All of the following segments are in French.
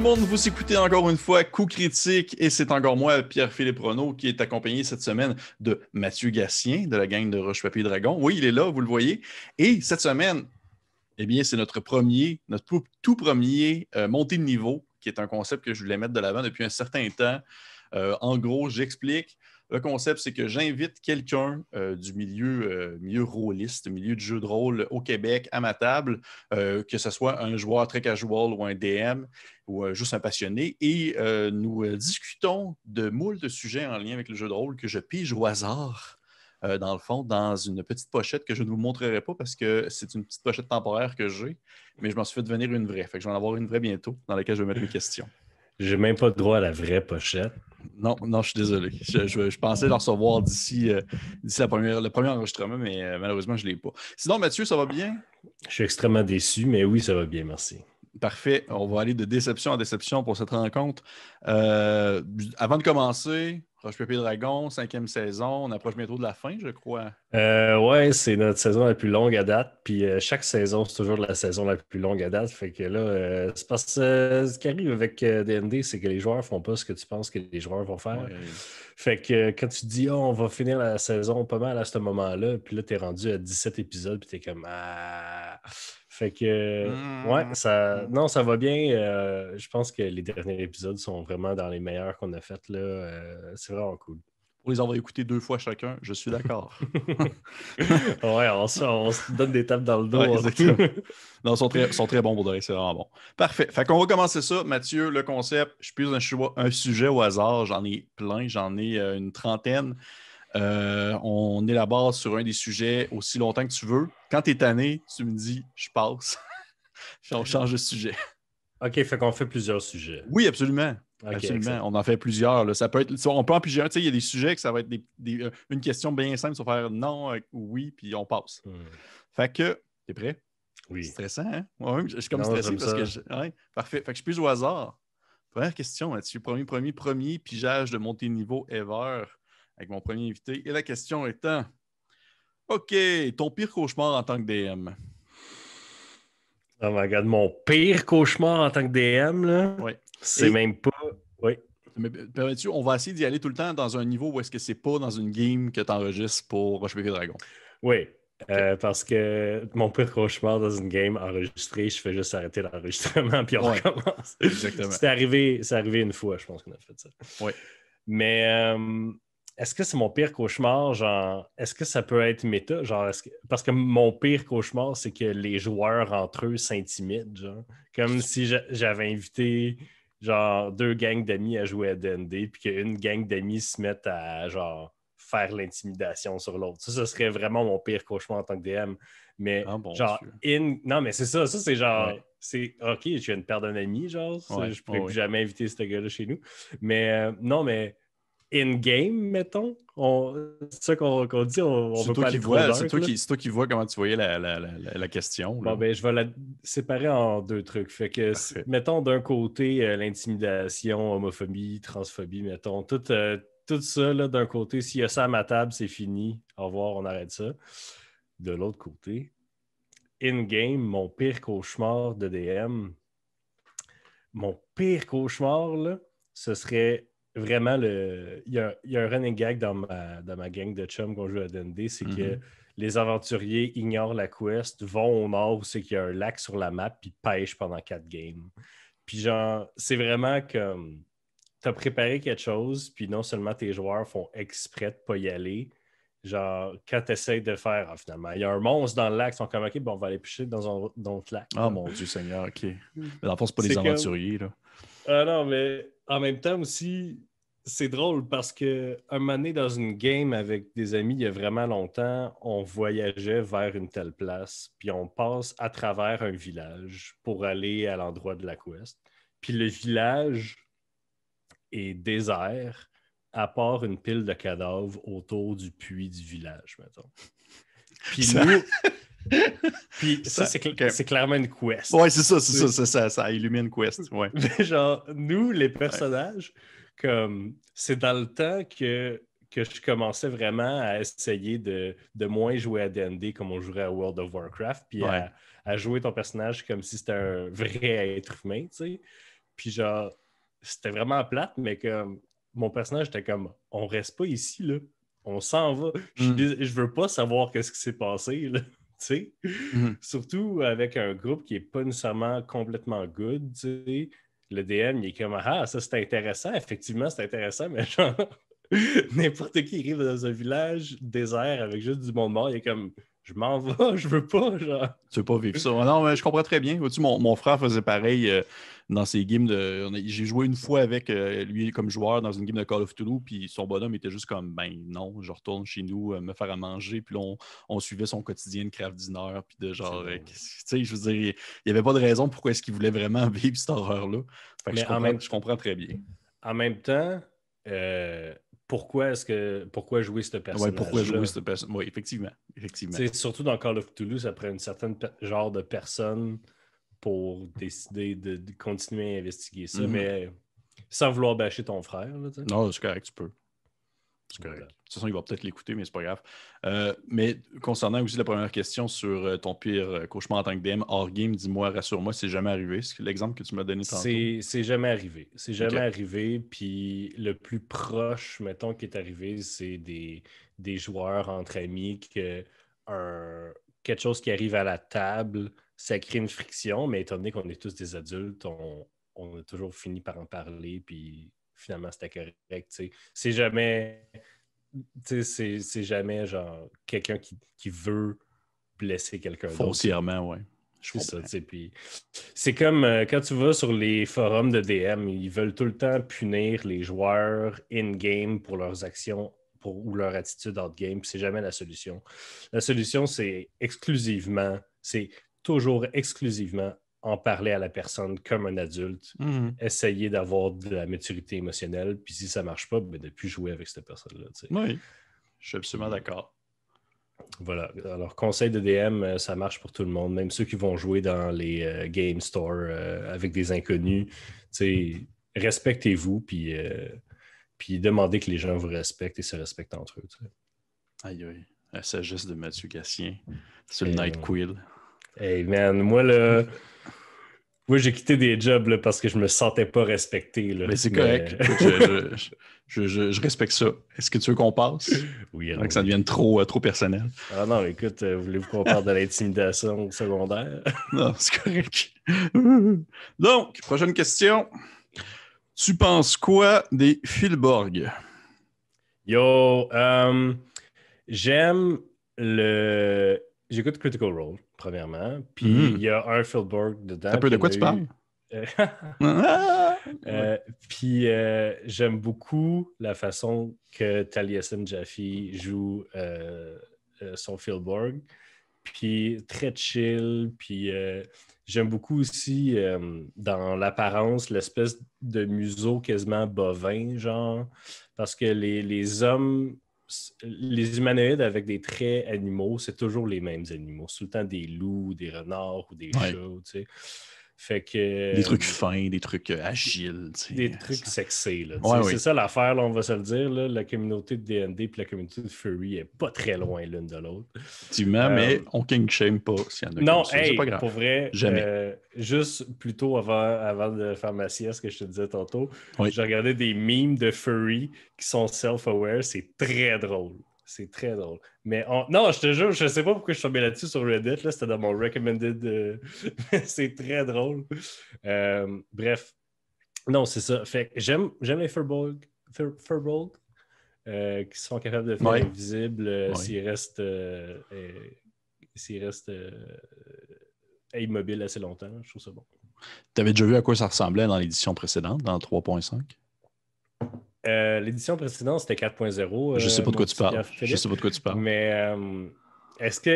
le monde, vous écoutez encore une fois Coup Critique et c'est encore moi, Pierre-Philippe Renaud, qui est accompagné cette semaine de Mathieu Gatien de la gang de Roche Papier Dragon. Oui, il est là, vous le voyez. Et cette semaine, eh bien, c'est notre tout premier montée de niveau, qui est un concept que je voulais mettre de l'avant depuis un certain temps. En gros, j'explique. Le concept, c'est que j'invite quelqu'un du milieu rôliste, milieu du jeu de rôle au Québec à ma table, que ce soit un joueur très casual ou un DM ou juste un passionné, et nous discutons de moult sujets en lien avec le jeu de rôle que je pige au hasard. Dans le fond, dans une petite pochette que je ne vous montrerai pas parce que c'est une petite pochette temporaire que j'ai, mais je m'en suis fait devenir une vraie. Fait que je vais en avoir une vraie bientôt dans laquelle je vais mettre mes questions. J'ai même pas droit à la vraie pochette. Non, je suis désolé. Je pensais le recevoir d'ici le premier enregistrement, mais malheureusement, je ne l'ai pas. Sinon, Mathieu, ça va bien? Je suis extrêmement déçu, mais oui, ça va bien, merci. Parfait. On va aller de déception en déception pour cette rencontre. Avant de commencer, Roche Papier Dragon, 5e saison. On approche bientôt de la fin, je crois. Ouais, c'est notre saison la plus longue à date. Puis chaque saison, c'est toujours la saison la plus longue à date. Fait que là, c'est parce que ce qui arrive avec D&D, c'est que les joueurs font pas ce que tu penses que les joueurs vont faire. Ouais. Fait que quand tu dis, on va finir la saison pas mal à ce moment-là, puis là, t'es rendu à 17 épisodes, puis t'es comme, ah. Fait que, ouais, ça va bien. Je pense que les derniers épisodes sont vraiment dans les meilleurs qu'on a fait, là. C'est vraiment cool. Pour les avoir écoutés 2 fois chacun, je suis d'accord. Ouais, on se donne des tapes dans le dos. Ouais, exactement. Non, ils sont très bons pour donner, c'est vraiment bon. Parfait. Fait qu'on va commencer ça. Mathieu, le concept, je pose un sujet au hasard. J'en ai plein, j'en ai une trentaine. On élabore sur un des sujets aussi longtemps que tu veux. Quand tu es tanné, tu me dis, je passe. Puis on change de sujet. OK, fait qu'on fait plusieurs sujets. Oui, absolument. Okay, absolument. excellent. On en fait plusieurs. Là. Ça peut être, on peut en piger un. Il y a des sujets que ça va être une question bien simple. Ça va faire non ou oui, puis on passe. Fait que, t'es prêt? Oui. C'est stressant, hein? Moi-même, je suis comme stressé parce que... Ouais, parfait. Fait que je pige au hasard. Première question, Mathieu. Premier pigeage de montée de niveau ever avec mon premier invité. Et la question étant... OK, ton pire cauchemar en tant que DM? Oh my God, mon pire cauchemar en tant que DM, là, Oui. c'est même pas... Oui. Mais permets-tu, on va essayer d'y aller tout le temps dans un niveau où est-ce que c'est pas dans une game que tu enregistres pour Roche Papier Dragon? Oui, parce que mon pire cauchemar dans une game enregistrée, je fais juste arrêter l'enregistrement puis on recommence. Exactement. C'est arrivé une fois, je pense qu'on a fait ça. Oui. Mais est-ce que c'est mon pire cauchemar? Genre, est-ce que ça peut être méta? Genre, parce que mon pire cauchemar, c'est que les joueurs entre eux s'intimident. Genre. Comme si j'avais invité genre 2 gangs d'amis à jouer à D&D, puis qu'une gang d'amis se mette à genre faire l'intimidation sur l'autre. Ça serait vraiment mon pire cauchemar en tant que DM. Mais genre, non, mais c'est ça. Ça, c'est genre, c'est OK, j'ai une paire d'un ami, genre, je pourrais plus jamais inviter ce gars-là chez nous. Mais non, mais in-game, mettons, c'est ça qu'on dit, on veut pas aller trop dark. C'est toi qui vois comment tu voyais la question. Bon, ben, je vais la séparer en 2 trucs. Fait que, mettons, d'un côté, l'intimidation, homophobie, transphobie, mettons, tout ça, là, d'un côté, s'il y a ça à ma table, c'est fini. Au revoir, on arrête ça. De l'autre côté, in-game, mon pire cauchemar de DM, mon pire cauchemar, là, ce serait vraiment il y a un running gag dans ma gang de chums qu'on joue à D&D, c'est que les aventuriers ignorent la quest, vont au nord où c'est qu'il y a un lac sur la map, puis pêchent pendant 4 games. Puis genre, c'est vraiment comme t'as préparé quelque chose, puis non seulement tes joueurs font exprès de pas y aller, genre, quand tu essaies de faire, finalement, il y a un monstre dans le lac, ils sont comme, OK, bon, on va aller pêcher dans un autre lac. Ah, mon Dieu Seigneur, OK. Mais dans le fond, c'est pas des aventuriers, là. Ah non, mais en même temps aussi, c'est drôle parce qu'un moment donné, dans une game avec des amis, il y a vraiment longtemps, on voyageait vers une telle place, puis on passe à travers un village pour aller à l'endroit de la quest. Puis le village est désert, à part une pile de cadavres autour du puits du village, mettons. Puis nous... Puis ça, c'est clairement une quest. Ouais, c'est ça. Ça illumine une quest. Ouais. Mais genre, nous, les personnages, comme c'est dans le temps que je commençais vraiment à essayer de moins jouer à D&D comme on jouerait à World of Warcraft, puis à jouer ton personnage comme si c'était un vrai être humain, tu sais. Puis genre, c'était vraiment plate, mais comme mon personnage était comme, on reste pas ici, là. On s'en va. Je veux pas savoir qu'est-ce qui s'est passé, là. Tu sais? Surtout avec un groupe qui est pas nécessairement complètement good, tu sais. Le DM, il est comme, ah, ça c'est intéressant. Effectivement, c'est intéressant, mais genre, n'importe qui arrive dans un village désert avec juste du monde mort, il est comme, je m'en vais, je veux pas, genre. Tu veux pas vivre ça. Non, mais je comprends très bien. Vois-tu, mon frère faisait pareil dans ses games. J'ai joué une fois avec lui comme joueur dans une game de Call of Duty, puis son bonhomme était juste comme, ben non, je retourne chez nous me faire à manger. Puis là, on suivait son quotidien de craft dinner, puis de genre, tu sais, je veux dire, il n'y avait pas de raison pourquoi est-ce qu'il voulait vraiment vivre cette horreur-là. Fait que je comprends très bien. En même temps, pourquoi jouer ce personnage-là? Ouais, pourquoi jouer ce personnage? Oui, effectivement. Surtout dans Call of Cthulhu, ça prend une certaine genre de personne pour décider de continuer à investiguer ça, mais sans vouloir bâcher ton frère. Là, non, c'est correct, tu peux. C'est correct. De toute façon, il va peut-être l'écouter, mais c'est pas grave. Mais concernant aussi la première question sur ton pire cauchemar en tant que DM, hors game, dis-moi, rassure-moi, c'est jamais arrivé. C'est l'exemple que tu m'as donné tantôt. C'est jamais arrivé. C'est jamais arrivé. Puis le plus proche, mettons, qui est arrivé, c'est des joueurs entre amis que quelque chose qui arrive à la table, ça crée une friction, mais étant donné qu'on est tous des adultes, on a toujours fini par en parler, puis finalement, c'était correct. T'sais. C'est jamais genre quelqu'un qui veut blesser quelqu'un d'autre. Foncièrement, oui. C'est ça, puis c'est comme quand tu vas sur les forums de DM, ils veulent tout le temps punir les joueurs in-game pour leurs actions ou leur attitude out-game, puis c'est jamais la solution. La solution, c'est toujours exclusivement en parler à la personne comme un adulte, essayer d'avoir de la maturité émotionnelle, puis si ça marche pas, ben, de ne plus jouer avec cette personne-là. T'sais. Oui, je suis absolument d'accord. Voilà. Alors, conseil de DM, ça marche pour tout le monde, même ceux qui vont jouer dans les game stores avec des inconnus. Respectez-vous, puis demandez que les gens vous respectent et se respectent entre eux. T'sais. Aïe, aïe. La sagesse de Mathieu Gatien sur le Night Quill. Hey man, moi j'ai quitté des jobs là, parce que je me sentais pas respecté. Là. Mais c'est correct. Je respecte ça. Est-ce que tu veux qu'on passe? Oui. Que ça devienne trop personnel. Ah non, écoute, voulez-vous qu'on parle de l'intimidation secondaire? Non, c'est correct. Donc, prochaine question. Tu penses quoi des Philborg? Yo, j'aime J'écoute Critical Role, premièrement. Puis il y a un Philborg dedans. Un peu de quoi tu parles? Puis j'aime beaucoup la façon que Taliesin Jaffe joue son Philborg. Puis très chill. Puis j'aime beaucoup aussi dans l'apparence l'espèce de museau quasiment bovin, genre. Parce que les hommes, les humanoïdes avec des traits animaux, c'est toujours les mêmes animaux. C'est tout le temps des loups, des renards ou des chats, tu sais. Fait que, des trucs fins, des trucs agiles. Des trucs sexy. Là, ouais, c'est ça l'affaire, là, on va se le dire. Là, la communauté de D&D et la communauté de Furry est pas très loin l'une de l'autre. Effectivement, mais on king shame pas s'il y en a. Non, c'est pas grave. Pour vrai, jamais. Juste plutôt avant de faire ma sieste que je te disais tantôt, j'ai regardé des memes de Furry qui sont self-aware. C'est très drôle. C'est très drôle. Mais non, je te jure, je sais pas pourquoi je suis tombé là-dessus sur Reddit. Là, c'était dans mon recommended. C'est très drôle. Bref. Non, c'est ça. Fait que j'aime les Furbolg qui sont capables de faire invisible s'ils restent immobiles assez longtemps. Je trouve ça bon. Tu avais déjà vu à quoi ça ressemblait dans l'édition précédente, dans 3.5? L'édition précédente, c'était 4.0. Je sais pas de quoi tu parles. Je sais pas de quoi tu parles. Mais est-ce que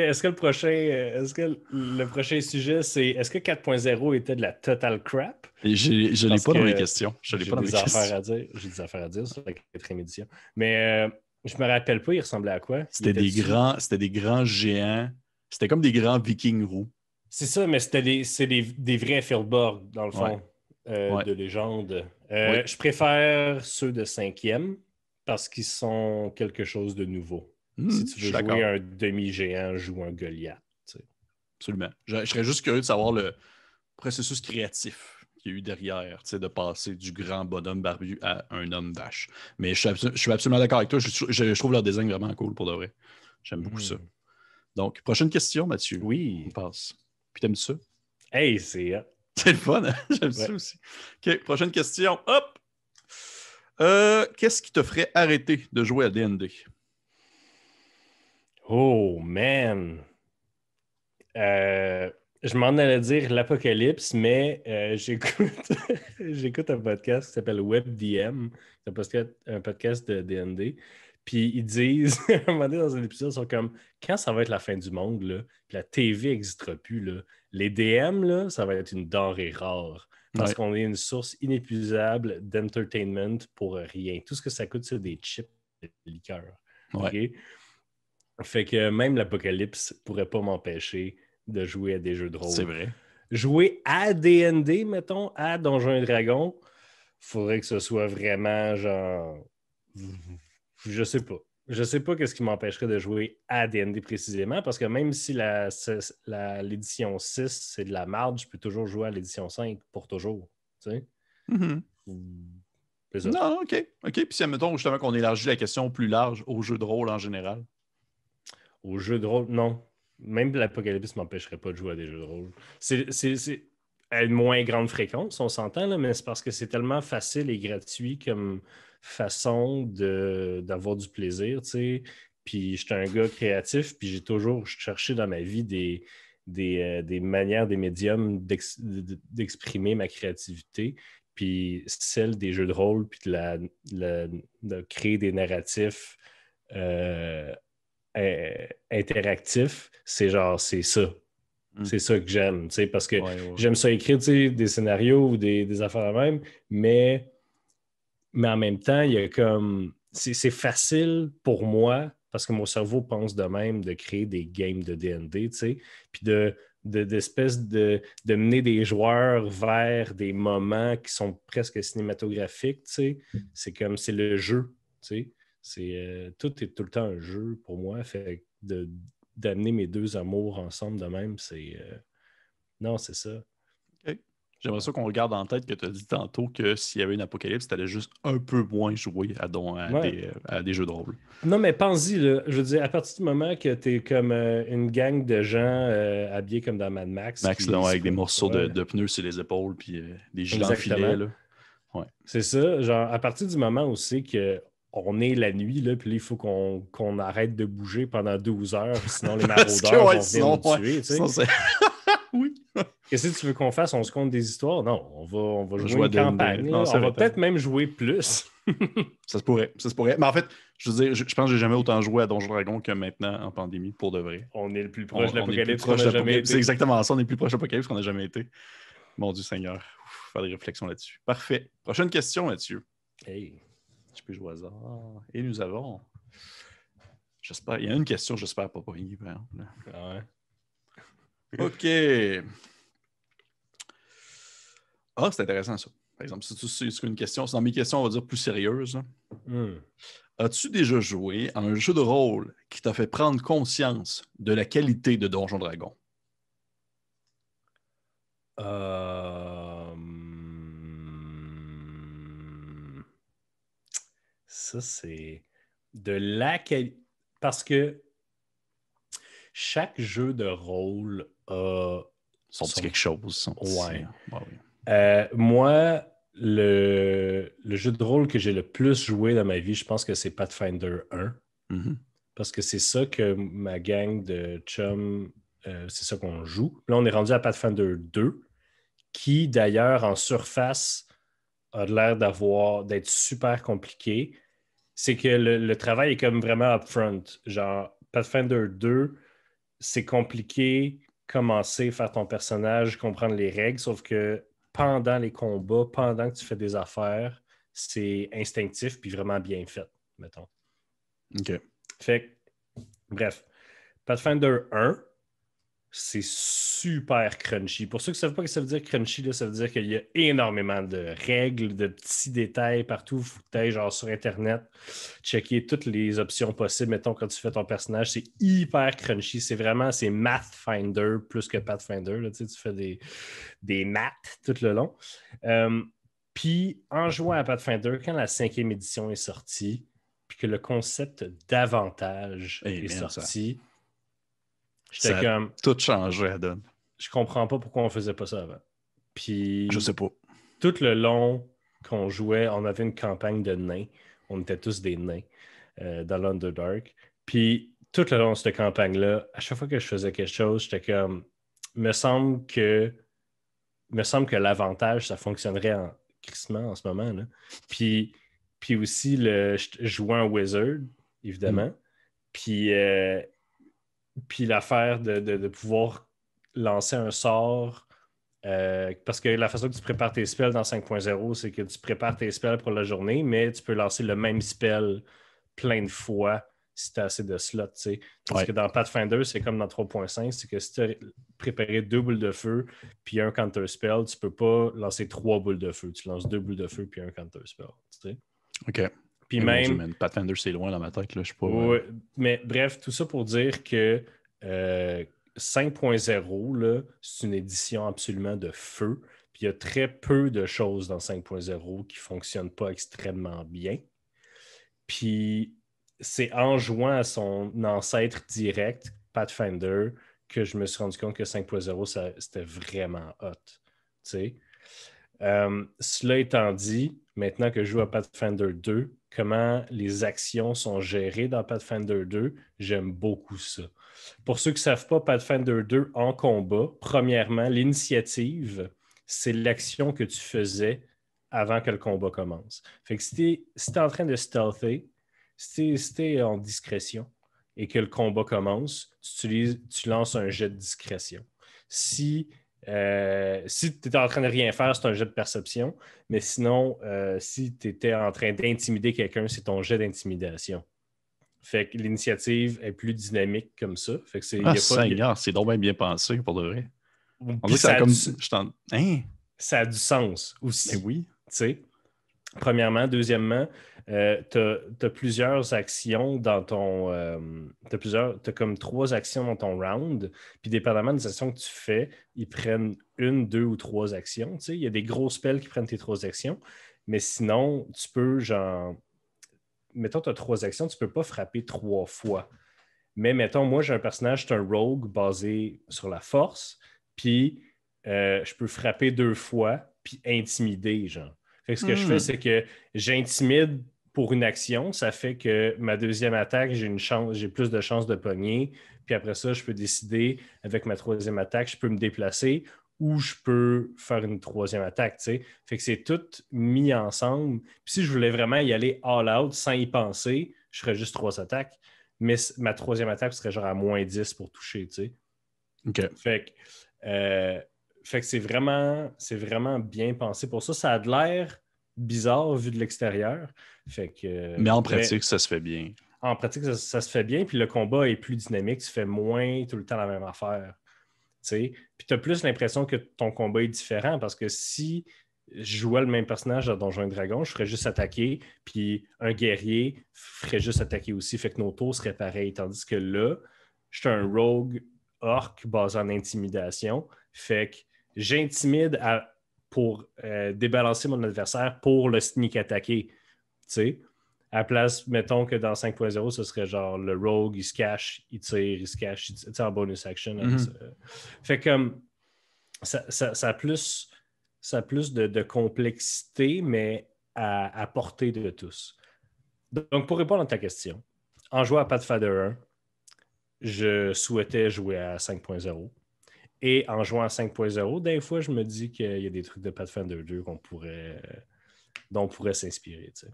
le prochain sujet, c'est est-ce que 4.0 était de la total crap? Je l'ai pas dans les questions. J'ai des affaires à dire sur la 4e édition. Mais je me rappelle pas, il ressemblait à quoi? C'était des grands géants. C'était comme des grands vikings roux. C'est ça, mais c'est des vrais Philborg, dans le fond, de légende. Je préfère ceux de 5e parce qu'ils sont quelque chose de nouveau. Si tu veux jouer un demi-géant, joue un Goliath. T'sais. Absolument. Je serais juste curieux de savoir le processus créatif qu'il y a eu derrière, de passer du grand bonhomme barbu à un homme vache. Mais je suis absolument d'accord avec toi. Je trouve leur design vraiment cool pour de vrai. J'aime beaucoup ça. Donc, prochaine question, Mathieu. Oui. On passe. Puis t'aimes ça? Hey, c'est... C'est le fun, hein? J'aime ça aussi. OK, prochaine question. Hop! Qu'est-ce qui te ferait arrêter de jouer à D&D? Oh, man! Je m'en allais dire l'Apocalypse, mais j'écoute j'écoute un podcast qui s'appelle WebDM, un podcast de D&D. Puis ils disent, à un moment donné dans un épisode, ils sont comme, quand ça va être la fin du monde, là, puis la TV n'existera plus, là, les DM, là, ça va être une denrée rare. Parce qu'on est une source inépuisable d'entertainment pour rien. Tout ce que ça coûte, c'est des chips de liqueur. Ouais. Okay? Fait que même l'Apocalypse pourrait pas m'empêcher de jouer à des jeux de rôle. C'est vrai. Jouer à D&D, mettons, à Donjons et Dragons, faudrait que ce soit vraiment genre... Je sais pas. Je sais pas qu'est-ce qui m'empêcherait de jouer à D&D précisément, parce que même si l'édition 6, c'est de la marde, je peux toujours jouer à l'édition 5 pour toujours. Tu sais? Mm-hmm. C'est ça. Non, OK. Puis si, admettons, justement, qu'on élargit la question plus large aux jeux de rôle en général. Aux jeux de rôle, non. Même l'Apocalypse ne m'empêcherait pas de jouer à des jeux de rôle. C'est à une moins grande fréquence, on s'entend, là, mais c'est parce que c'est tellement facile et gratuit comme façon d'avoir du plaisir, tu sais. Puis j'étais un gars créatif, puis j'ai toujours cherché dans ma vie des manières, des médiums d'exprimer ma créativité. Puis celle des jeux de rôle, puis de créer des narratifs interactif, c'est ça. C'est ça que j'aime, parce que j'aime ça écrire des scénarios ou des affaires de même, mais en même temps, il y a comme... C'est facile pour moi, parce que mon cerveau pense de même, de créer des games de D&D, puis d'espèce de mener des joueurs vers des moments qui sont presque cinématographiques, c'est comme, c'est le jeu, tout est tout le temps un jeu pour moi. Fait d'amener mes deux amours ensemble de même, c'est... Non, c'est ça. Okay. J'aimerais ça qu'on regarde en tête que tu as dit tantôt que s'il y avait une apocalypse, tu allais juste un peu moins jouer à des jeux de rôle. Non, mais pense-y, là, je veux dire, à partir du moment que tu es comme une gang de gens habillés comme dans Mad Max. Là, avec des morceaux de pneus sur les épaules puis des gilets en filet. Là. Ouais. C'est ça. Genre, à partir du moment où c'est qu'on est la nuit, là, puis là, il faut qu'on arrête de bouger pendant 12 heures, sinon les maraudeurs vont venir nous tuer. Tu sais. Oui. Qu'est-ce que tu veux qu'on fasse? On se compte des histoires? Non, on va jouer une campagne. Non, on va peut-être même jouer plus. Ça se pourrait. Mais en fait, je veux dire, je pense que j'ai jamais autant joué à Donjons Dragons que maintenant en pandémie, pour de vrai. On est le plus proche de l'Apocalypse qu'on a jamais été. C'est exactement ça, on est le plus proche de l'Apocalypse qu'on a jamais été. Mon Dieu Seigneur. Faire des réflexions là-dessus. Parfait. Prochaine question, Mathieu. Hey. Je peux jouer au hasard. Et nous avons... J'espère... Il y a une question, j'espère pas pogner, par exemple. Ah ouais. OK. Ah, c'est intéressant, ça. Par exemple, si c'est une question, c'est dans mes questions, on va dire plus sérieuses. As-tu déjà joué à un jeu de rôle qui t'a fait prendre conscience de la qualité de Donjons Dragons? Ça, c'est de la qualité. Parce que chaque jeu de rôle a... Sont quelque chose. Ouais. Oui. Moi, le jeu de rôle que j'ai le plus joué dans ma vie, je pense que c'est Pathfinder 1. Mm-hmm. Parce que c'est ça que ma gang de chums, c'est ça qu'on joue. Là, on est rendu à Pathfinder 2, qui d'ailleurs en surface a l'air d'être super compliqué. C'est que le travail est comme vraiment upfront. Genre, Pathfinder 2, c'est compliqué, commencer, faire ton personnage, comprendre les règles, sauf que pendant les combats, pendant que tu fais des affaires, c'est instinctif puis vraiment bien fait, mettons. OK. Fait que, bref, Pathfinder 1, c'est super crunchy. Pour ceux qui ne savent pas ce que ça veut dire crunchy, là, ça veut dire qu'il y a énormément de règles, de petits détails partout. Il faut que tu ailles genre sur Internet, checker toutes les options possibles. Mettons, quand tu fais ton personnage, c'est hyper crunchy. C'est Mathfinder plus que Pathfinder. Là, tu fais des maths tout le long. Puis, en jouant à Pathfinder, quand la 5e édition est sortie, puis que le concept d'avantage est sorti, j'étais comme... tout changé à donne. Je comprends pas pourquoi on faisait pas ça avant. Puis... Je sais pas. Tout le long qu'on jouait, on avait une campagne de nains. On était tous des nains dans l'Underdark. Puis, tout le long de cette campagne-là, à chaque fois que je faisais quelque chose, j'étais comme... Me semble que l'avantage, ça fonctionnerait en crissement en ce moment. Là. Puis aussi, je jouais un wizard, évidemment. Puis l'affaire de pouvoir lancer un sort, parce que la façon que tu prépares tes spells dans 5.0, c'est que tu prépares tes spells pour la journée, mais tu peux lancer le même spell plein de fois si tu as assez de slots. Parce que dans Pathfinder, c'est comme dans 3.5, c'est que si tu as préparé 2 boules de feu puis un counter spell, tu peux pas lancer 3 boules de feu. Tu lances 2 boules de feu puis un counter spell. T'sais. OK. Puis même... Dieu, Pathfinder, c'est loin dans ma tête. Là. Je sais pas. Mais bref, tout ça pour dire que 5.0, là, c'est une édition absolument de feu. Puis il y a très peu de choses dans 5.0 qui ne fonctionnent pas extrêmement bien. Puis c'est en jouant à son ancêtre direct, Pathfinder, que je me suis rendu compte que 5.0, c'était vraiment hot. Cela étant dit, maintenant que je joue à Pathfinder 2, comment les actions sont gérées dans Pathfinder 2, j'aime beaucoup ça. Pour ceux qui ne savent pas, Pathfinder 2 en combat, premièrement, l'initiative, c'est l'action que tu faisais avant que le combat commence. Fait que si tu es en train de stealther, si tu es en discrétion et que le combat commence, tu lances un jet de discrétion. Si tu étais en train de rien faire, c'est un jet de perception. Mais sinon, si tu étais en train d'intimider quelqu'un, c'est ton jet d'intimidation. Fait que l'initiative est plus dynamique comme ça. Fait que Seigneur, c'est donc bien pensé pour de vrai. On dit que ça a comme... Hein? Ça a du sens aussi. Mais oui. Tu sais. Premièrement. Deuxièmement, tu as plusieurs actions dans ton... tu as comme 3 actions dans ton round. Puis dépendamment des actions que tu fais, ils prennent 1, 2 ou 3 actions. Il y a des gros spells qui prennent tes 3 actions. Mais sinon, tu peux genre... Mettons, tu as 3 actions, tu ne peux pas frapper 3 fois. Mais mettons, moi, j'ai un personnage, c'est un rogue basé sur la force. Puis je peux frapper 2 fois, puis intimider, genre. Fait que ce que je fais, c'est que j'intimide pour une action. Ça fait que ma deuxième attaque, j'ai plus de chances de pogner. Puis après ça, je peux décider, avec ma 3e attaque, je peux me déplacer ou je peux faire une 3e attaque. T'sais. Fait que c'est tout mis ensemble. Puis si je voulais vraiment y aller all out sans y penser, je ferais juste 3 attaques. Mais ma 3e attaque serait genre à -10 pour toucher. OK. Fait que c'est vraiment bien pensé pour ça. Ça a de l'air bizarre vu de l'extérieur. Mais en pratique, ça se fait bien. En pratique, ça se fait bien. Puis le combat est plus dynamique. Tu fais moins tout le temps la même affaire. T'sais. Puis tu as plus l'impression que ton combat est différent parce que si je jouais le même personnage dans Donjons et Dragons, je ferais juste attaquer, puis un guerrier ferait juste attaquer aussi. Fait que nos tours seraient pareils. Tandis que là, je suis un rogue orc basé en intimidation. Fait que j'intimide pour débalancer mon adversaire pour le sneak attaquer. T'sais. À la place, mettons que dans 5.0, ce serait genre le rogue, il se cache, il tire, il se cache, il tire en bonus action. Fait que ça a plus de complexité, mais à portée de tous. Donc, pour répondre à ta question, en jouant à Pathfinder 1, je souhaitais jouer à 5.0. Et en jouant à 5.0, des fois, je me dis qu'il y a des trucs de Pathfinder 2 dont on pourrait s'inspirer. Tu sais.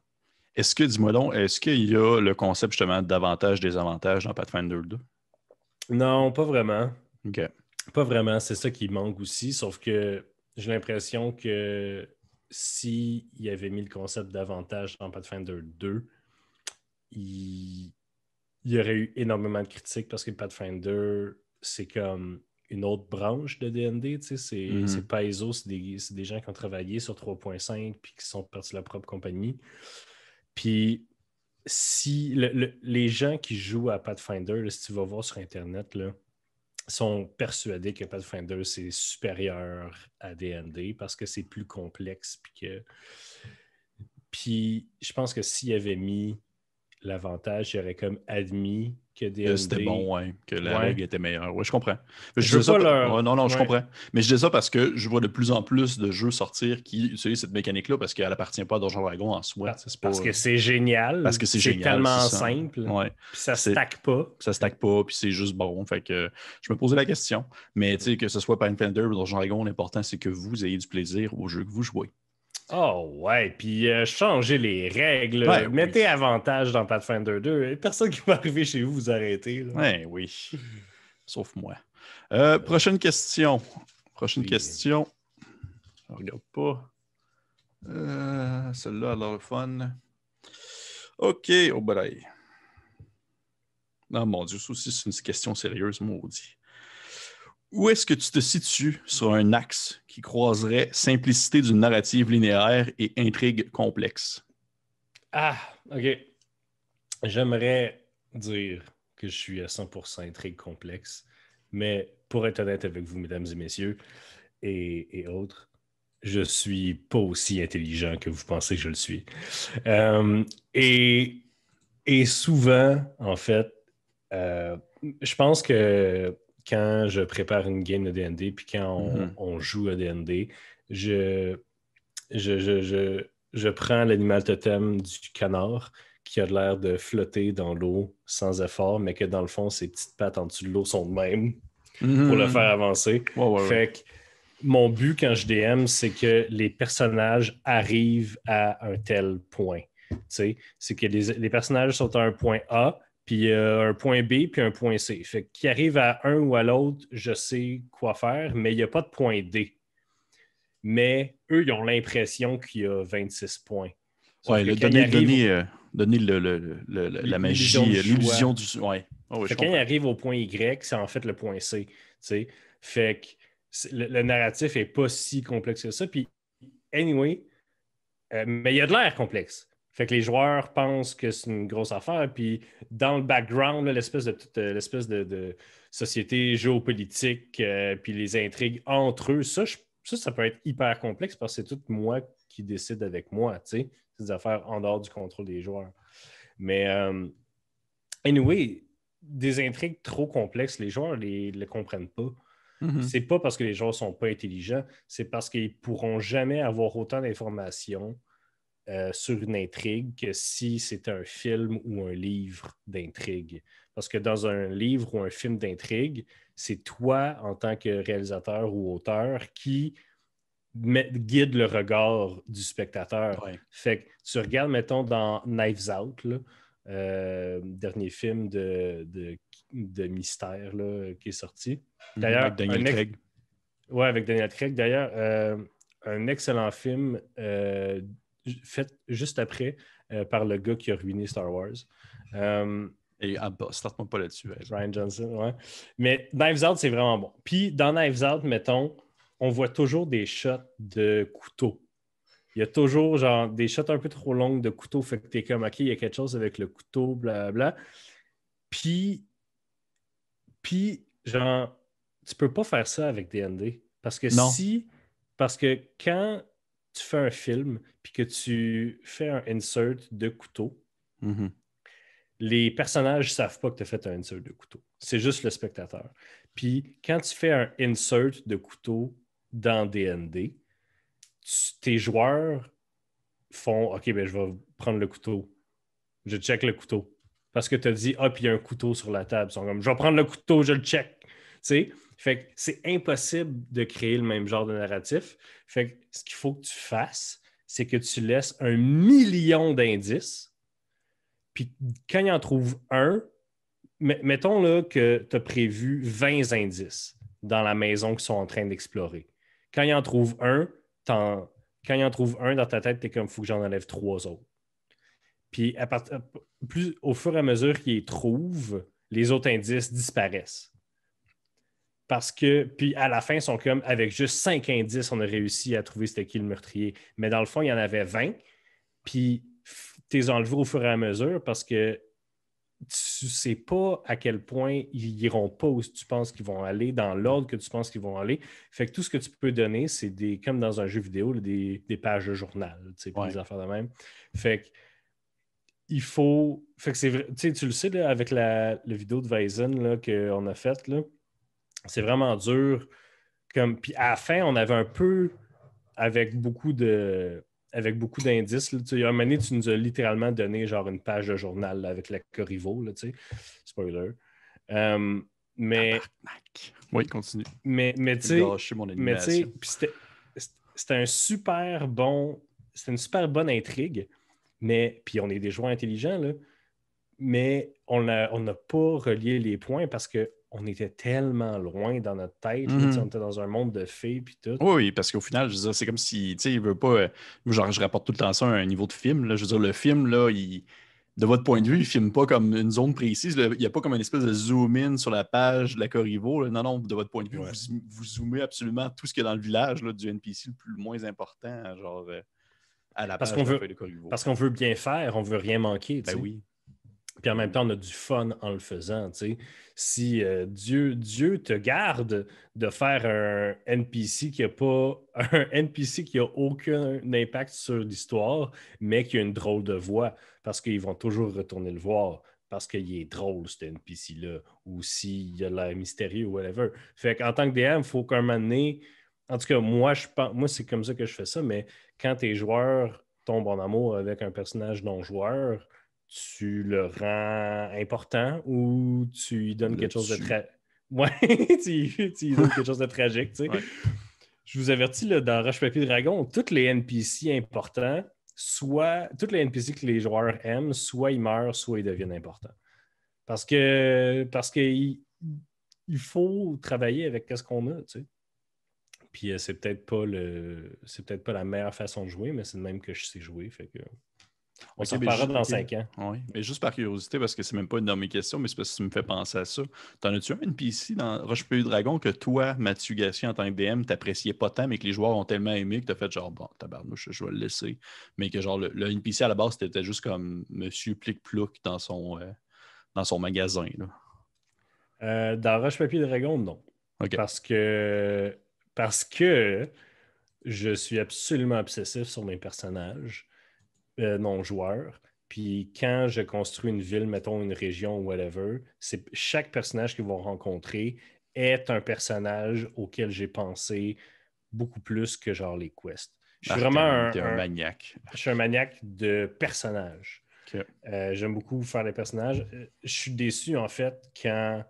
Dis-moi donc, est-ce qu'il y a le concept justement d'avantages-désavantages dans Pathfinder 2? Non, pas vraiment. OK. Pas vraiment, c'est ça qui manque aussi, sauf que j'ai l'impression que s'il y avait mis le concept d'avantage dans Pathfinder 2, il y aurait eu énormément de critiques parce que Pathfinder, c'est comme une autre branche de D&D. C'est Paizo, c'est des gens qui ont travaillé sur 3.5 puis qui sont partis de leur propre compagnie. Puis si les gens qui jouent à Pathfinder, là, si tu vas voir sur Internet, là, sont persuadés que Pathfinder, c'est supérieur à D&D parce que c'est plus complexe. Puis je pense que s'il avait mis l'avantage, il aurait comme admis que D&D... C'était bon, ouais, que la règle était meilleure. Oui, je comprends. Je veux pas ouais, non, je comprends. Mais je dis ça parce que je vois de plus en plus de jeux sortir qui utilisent cette mécanique-là parce qu'elle appartient pas à Donjons Dragons en soi. Parce que c'est génial. Parce que c'est génial. Tellement simple. Ouais. Puis ça stack pas. Ça stack pas, puis c'est juste bon. Fait que je me posais la question. Mais tu sais, que ce soit Pathfinder ou Donjons Dragons, l'important, c'est que vous ayez du plaisir au jeu que vous jouez. Oh ouais, puis changez les règles. Ouais, mettez avantage dans Pathfinder 2. Personne qui va arriver chez vous arrêter. Ouais, oui. Sauf moi. Prochaine question. Question. Je regarde pas. Celle-là a l'air fun. OK. Oh, boy. Non, mon Dieu, ça aussi, c'est une question sérieuse, maudit. Où est-ce que tu te situes sur un axe qui croiserait simplicité d'une narrative linéaire et intrigue complexe? Ah, OK. J'aimerais dire que je suis à 100% intrigue complexe, mais pour être honnête avec vous, mesdames et messieurs, et autres, je suis pas aussi intelligent que vous pensez que je le suis. Et souvent, en fait, je pense que quand je prépare une game de D&D puis quand on joue à D&D, je prends l'animal totem du canard qui a l'air de flotter dans l'eau sans effort, mais que dans le fond, ses petites pattes en dessous de l'eau sont de même pour le faire avancer. Fait que mon but quand je DM, c'est que les personnages arrivent à un tel point. C'est que les personnages sont à un point A, puis un point B, puis un point C. Fait qu'ils arrivent à un ou à l'autre, je sais quoi faire, mais il n'y a pas de point D. Mais eux, ils ont l'impression qu'il y a 26 points. Ouais, donner la magie, l'illusion du... Ouais. Oh, quand ils arrivent au point Y, c'est en fait le point C. T'sais. Fait que le narratif n'est pas si complexe que ça. Puis, anyway, mais il y a de l'air complexe. Fait que les joueurs pensent que c'est une grosse affaire. Puis, dans le background, là, l'espèce de société géopolitique, puis les intrigues entre eux, ça peut être hyper complexe parce que c'est tout moi qui décide avec moi. C'est des affaires en dehors du contrôle des joueurs. Mais, anyway, des intrigues trop complexes, les joueurs ne les comprennent pas. C'est pas parce que les joueurs sont pas intelligents, c'est parce qu'ils ne pourront jamais avoir autant d'informations sur une intrigue que si c'était un film ou un livre d'intrigue. Parce que dans un livre ou un film d'intrigue, c'est toi, en tant que réalisateur ou auteur, qui guide le regard du spectateur. Ouais. Fait que tu regardes, mettons, dans Knives Out, là, dernier film de mystère là, qui est sorti. D'ailleurs, avec Daniel Craig. Ouais, avec Daniel Craig. D'ailleurs, un excellent film fait juste après par le gars qui a ruiné Star Wars. Et starte-moi pas là-dessus. Ryan Johnson, ouais. Mais Knives Out, c'est vraiment bon. Puis dans Knives Out, mettons, on voit toujours des shots de couteau. Il y a toujours genre des shots un peu trop longues de couteau. Fait que t'es comme, OK, il y a quelque chose avec le couteau, blablabla. Puis genre, tu peux pas faire ça avec D&D. Parce que parce que quand tu fais un film puis que tu fais un insert de couteau, les personnages savent pas que tu as fait un insert de couteau. C'est juste le spectateur. Puis quand tu fais un insert de couteau dans D&D, tes joueurs font « OK, ben je vais prendre le couteau. Je check le couteau. » Parce que tu as dit « Ah, puis il y a un couteau sur la table. » Ils sont comme « Je vais prendre le couteau, je le check. » Tu sais? Fait que c'est impossible de créer le même genre de narratif. Fait que ce qu'il faut que tu fasses, c'est que tu laisses 1 million d'indices. Puis quand il en trouve un, mettons là, que tu as prévu 20 indices dans la maison qu'ils sont en train d'explorer. Quand il en trouve un, dans ta tête, tu es comme, il faut que j'en enlève 3 autres. Puis au fur et à mesure qu'ils les trouvent, les autres indices disparaissent. Parce que, puis à la fin, ils sont comme, avec juste 5 indices, on a réussi à trouver c'était qui le meurtrier. Mais dans le fond, il y en avait 20, puis t'es enlevé au fur et à mesure parce que tu sais pas à quel point ils iront pas où tu penses qu'ils vont aller, dans l'ordre que tu penses qu'ils vont aller. Fait que tout ce que tu peux donner, c'est comme dans un jeu vidéo, des pages de journal, tu sais, puis des affaires de même. Fait que il faut. Fait que c'est vrai, tu le sais, là, avec la vidéo de Weizen qu'on a faite, là, c'est vraiment dur. Puis à la fin, on avait un peu, avec beaucoup d'indices. Là, un moment donné, tu nous as littéralement donné genre une page de journal là, avec la Corriveau, là, spoiler. Mais. Oui, continue. Mais tu sais. Gâcher mon animation. C'était un super bon. C'était une super bonne intrigue. Mais. Puis on est des joueurs intelligents, là. Mais on n'a pas relié les points parce qu'on était tellement loin dans notre tête. Là, on était dans un monde de fées puis tout. Oui, parce qu'au final, je veux dire, c'est comme si, tu sais, il veut pas. Genre, je rapporte tout le temps ça à un niveau de film. Là. Je veux dire, le film, là, de votre point de vue, il ne filme pas comme une zone précise. Là. Il n'y a pas comme une espèce de zoom-in sur la page de la Corriveau. Là. Non, non, de votre point de vue, vous zoomez absolument tout ce qu'il y a dans le village là, du NPC le moins important, genre à la page de la feuille de Corriveau. Parce qu'on veut bien faire, on veut rien manquer. Ben oui. Puis en même temps, on a du fun en le faisant. T'sais. Si Dieu te garde de faire un NPC qui a pas un NPC qui a aucun impact sur l'histoire, mais qui a une drôle de voix, parce qu'ils vont toujours retourner le voir, parce qu'il est drôle, ce NPC-là, ou s'il a l'air mystérieux ou whatever. Fait qu'en tant que DM, il faut qu'un moment donné, en tout cas, moi, c'est comme ça que je fais ça, mais quand tes joueurs tombent en amour avec un personnage non-joueur, tu le rends important ou tu lui donnes quelque chose de très. Ouais, tu lui donnes quelque chose de tragique, tu sais. Ouais. Je vous avertis, là, dans Roche Papier Dragon, tous les NPC importants, soit tous les NPC que les joueurs aiment, soit ils meurent, soit ils deviennent importants. Parce que il faut travailler avec ce qu'on a, tu sais. Puis c'est peut-être pas la meilleure façon de jouer, mais c'est de même que je sais jouer, fait que. On s'en reparlera dans 5 ans. Oui, mais juste par curiosité, parce que c'est même pas une de mes questions, mais c'est parce que ça me fait penser à ça. T'en as-tu un NPC dans Roche-Papier Dragon que toi, Mathieu Gatien, en tant que DM, t'appréciais pas tant, mais que les joueurs ont tellement aimé que t'as fait genre, bon, tabarnouche, je vais le laisser. Mais que genre, le NPC à la base, c'était juste comme Monsieur Plic-Plouc dans son magasin. Là. Dans Roche-Papier Dragon, non. Okay. Parce que je suis absolument obsessif sur mes personnages. Non-joueurs. Puis quand je construis une ville, mettons une région ou whatever, c'est chaque personnage qu'ils vont rencontrer est un personnage auquel j'ai pensé beaucoup plus que genre les quests. Je suis vraiment un maniaque. Je suis un maniaque de personnages. Okay. J'aime beaucoup faire des personnages. Je suis déçu en fait quand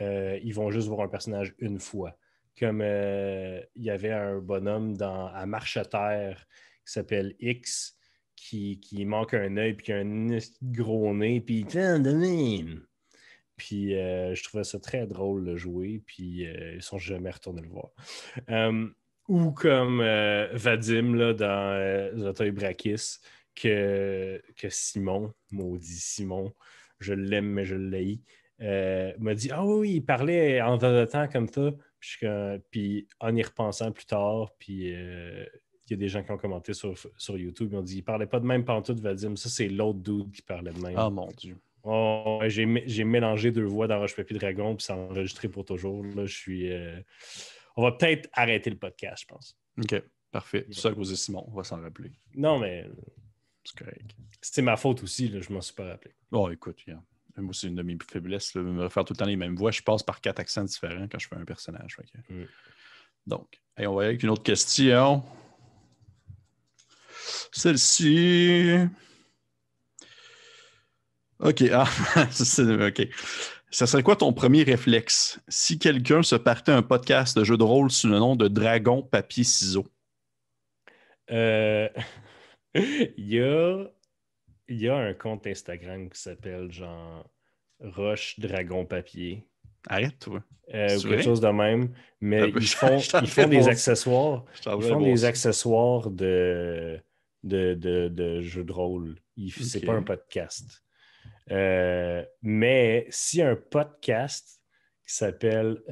ils vont juste voir un personnage une fois. Comme il y avait un bonhomme à Marche-Terre qui s'appelle X, qui manque un œil, puis qui a un gros nez, puis il tient de même. Puis je trouvais ça très drôle de jouer, puis ils ne sont jamais retournés le voir. Ou comme Vadim là, dans Zotoi Brakis, que Simon, maudit Simon, je l'aime, mais je l'haïs, m'a dit « Ah oui, il parlait en de temps comme ça. » Puis en y repensant plus tard, puis il y a des gens qui ont commenté sur YouTube, ils ont dit « Il parlait pas de même pantoute, Vadim. Ça, c'est l'autre dude qui parlait de même. » Ah mon Dieu. Oh, j'ai mélangé 2 voix dans Roche Papier Dragon, puis c'est enregistré pour toujours. Là, on va peut-être arrêter le podcast, je pense. OK, parfait. Tout ça à cause de Simon, on va s'en rappeler. Non, mais c'est correct. C'était ma faute aussi, là, je m'en suis pas rappelé. Bon, écoute, yeah. Moi, c'est une de mes faiblesses, là, me refaire tout le temps les mêmes voix. Je passe par 4 accents différents quand je fais un personnage. Donc, on va y aller avec une autre question. Celle-ci. OK. OK. Ça serait quoi ton premier réflexe si quelqu'un se partait un podcast de jeu de rôle sous le nom de Dragon Papier Ciseaux? Il y a un compte Instagram qui s'appelle genre Roche Dragon Papier. Arrête, toi. Ou quelque chose de même. Mais ils font des accessoires. Ils font des accessoires de jeux de rôle. C'est pas un podcast. Mais si un podcast qui s'appelle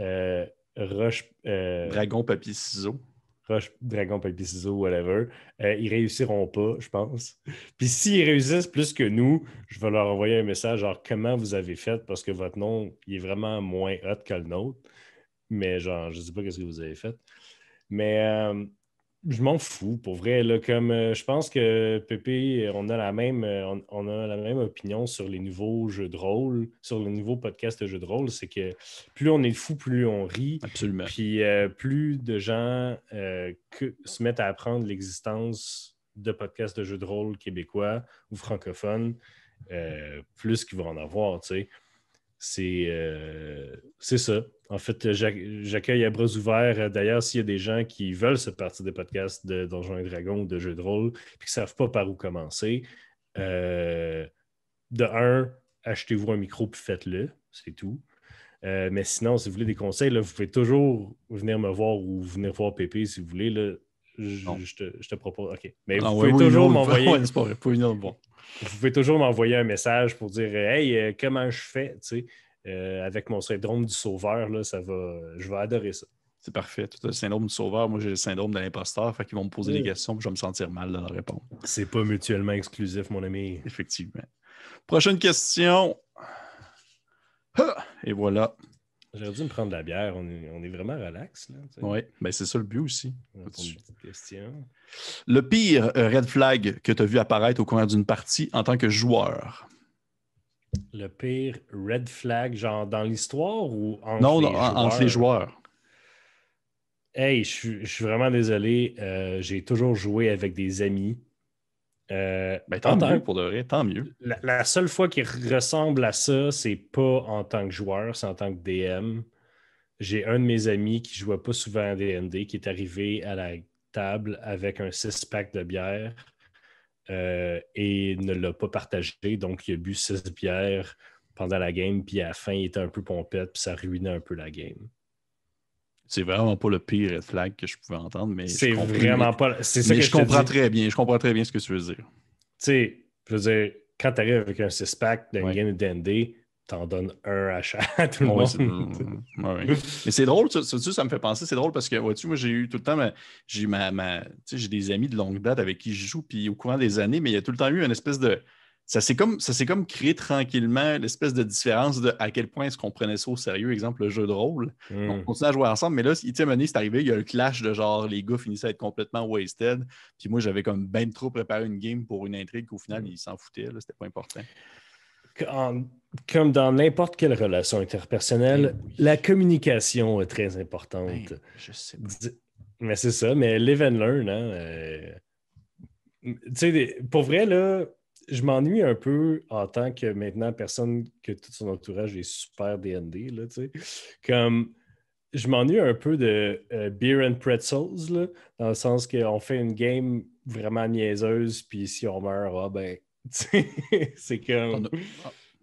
Roche, Dragon, papier, ciseaux. Roche, dragon, papier, ciseaux, whatever. Ils réussiront pas, je pense. Puis s'ils réussissent plus que nous, je vais leur envoyer un message genre comment vous avez fait parce que votre nom il est vraiment moins hot que le nôtre. Mais genre, je sais pas qu'est-ce que vous avez fait. Mais je m'en fous, pour vrai. Là, comme je pense que Pépé, on a la même opinion sur les nouveaux jeux de rôle, sur le nouveau podcast de jeux de rôle. C'est que plus on est fou, plus on rit. Absolument. Puis plus de gens se mettent à apprendre l'existence de podcasts de jeux de rôle québécois ou francophones, plus qu'ils vont en avoir, tu sais. C'est ça. En fait, j'accueille à bras ouverts. D'ailleurs, s'il y a des gens qui veulent se partir des podcasts de Donjons et Dragons ou de jeux de rôle et qui ne savent pas par où commencer, de un, achetez-vous un micro puis faites-le. C'est tout. Mais sinon, si vous voulez des conseils, là, vous pouvez toujours venir me voir ou venir voir Pépé si vous voulez. Là, je te propose. OK. Mais vous pouvez toujours m'envoyer. Ouais, c'est pas vrai. Faut venir me voir. Vous pouvez toujours m'envoyer un message pour dire Hey, comment je fais? Tu sais, avec mon syndrome du sauveur, là, je vais adorer ça. C'est parfait. Tu as le syndrome du sauveur. Moi, j'ai le syndrome de l'imposteur. Fait qu'ils vont me poser des questions et je vais me sentir mal de leur répondre. C'est pas mutuellement exclusif, mon ami. Effectivement. Prochaine question. Et voilà. J'aurais dû me prendre de la bière. On est vraiment relax. Oui, ben c'est ça le but aussi. On va prendre une petite question. Le pire red flag que tu as vu apparaître au cours d'une partie en tant que joueur? Le pire red flag, genre dans l'histoire ou entre les joueurs. Hey, je suis vraiment désolé. J'ai toujours joué avec des amis. Tant mieux pour de vrai, tant mieux. La seule fois qui ressemble à ça, c'est pas en tant que joueur, c'est en tant que DM. J'ai un de mes amis qui jouait pas souvent à D&D qui est arrivé à la table avec un 6-pack de bière et ne l'a pas partagé. Donc, il a bu 6 bières pendant la game, puis à la fin, il était un peu pompette, puis ça ruinait un peu la game. C'est vraiment pas le pire red flag que je pouvais entendre, mais c'est vraiment pas. C'est ça mais que je comprends très bien. Je comprends très bien ce que tu veux dire. Tu sais, je veux dire, quand tu arrives avec un 6-pack d'une game de D&D, t'en donnes un à tout le monde. Ouais. Mais c'est drôle, ça me fait penser, c'est drôle parce que, vois-tu, moi, j'ai eu tout le temps, j'ai des amis de longue date avec qui je joue, puis au courant des années, mais il y a tout le temps eu une espèce de... Ça s'est comme créé tranquillement l'espèce de différence de à quel point est-ce qu'on prenait ça au sérieux, exemple le jeu de rôle. On continue à jouer ensemble, mais là, c'est arrivé, il y a le clash de genre les gars finissaient à être complètement wasted, puis moi j'avais comme ben trop préparé une game pour une intrigue qu'au final ils s'en foutaient, là, c'était pas important. Comme dans n'importe quelle relation interpersonnelle, la communication est très importante. Je sais pas. Mais c'est ça, mais live and learn, hein. Tu sais, pour vrai, là, je m'ennuie un peu en tant que maintenant personne que tout son entourage est super D&D, là, tu sais. Comme, je m'ennuie un peu de Beer and Pretzels, là, dans le sens qu'on fait une game vraiment niaiseuse, puis si on meurt, ben, c'est comme...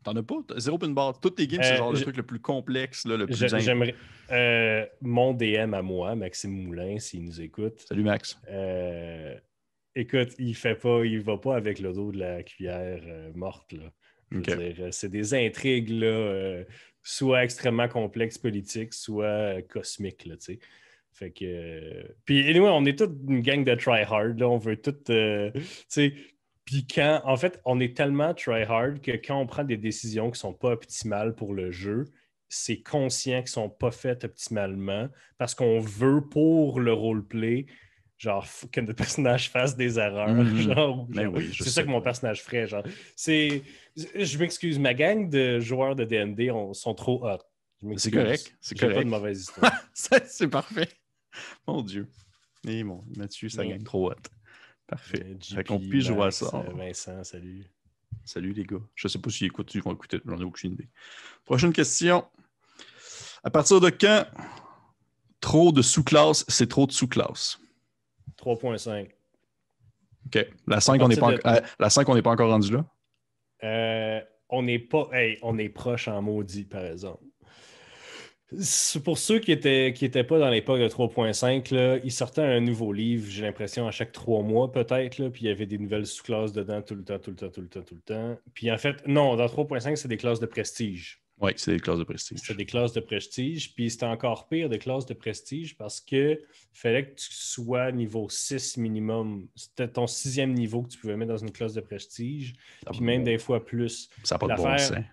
T'en as pas? Zéro pin bar. Toutes tes games, c'est genre le truc le plus complexe, là, le plus simple. J'aimerais... mon DM à moi, Maxime Moulin, s'il nous écoute. Salut, Max. Écoute, il va pas avec le dos de la cuillère morte, là. Je veux dire, c'est des intrigues, là, soit extrêmement complexes politiques, soit cosmiques, là, tu sais. Fait que... Puis, anyway, on est toute une gang de try-hard, là. On veut tout, tu sais... Puis en fait, on est tellement try-hard que quand on prend des décisions qui ne sont pas optimales pour le jeu, c'est conscient qu'ils ne sont pas faites optimalement parce qu'on veut pour le roleplay, genre, que notre personnage fasse des erreurs. C'est ça que mon personnage ferait. Genre. Je m'excuse, ma gang de joueurs de D&D sont trop hot. C'est correct. C'est correct. Pas de mauvaise histoire. C'est parfait. Mon Dieu. Et bon, Mathieu, ça gagne trop hot. Parfait. Fait qu'on puisse jouer à ça. Vincent, salut. Salut les gars. Je ne sais pas s'ils écoutent, ils vont écouter, j'en ai aucune idée. Prochaine question. À partir de quand trop de sous-classes, c'est trop de sous-classes? 3.5. OK. La 5, on n'est pas encore rendu là? On est proche en maudit, par exemple. Pour ceux qui étaient pas dans l'époque de 3.5, là, ils sortaient un nouveau livre, j'ai l'impression, à chaque 3 mois peut-être, là, puis il y avait des nouvelles sous-classes dedans tout le temps. Puis en fait, non, dans 3.5, c'est des classes de prestige. Oui, c'est des classes de prestige. C'était des classes de prestige, puis c'était encore pire des classes de prestige parce que fallait que tu sois niveau 6 minimum. C'était ton 6e niveau que tu pouvais mettre dans une classe de prestige, puis même des fois plus. Ça n'a pas Puis de bon l'affaire sens.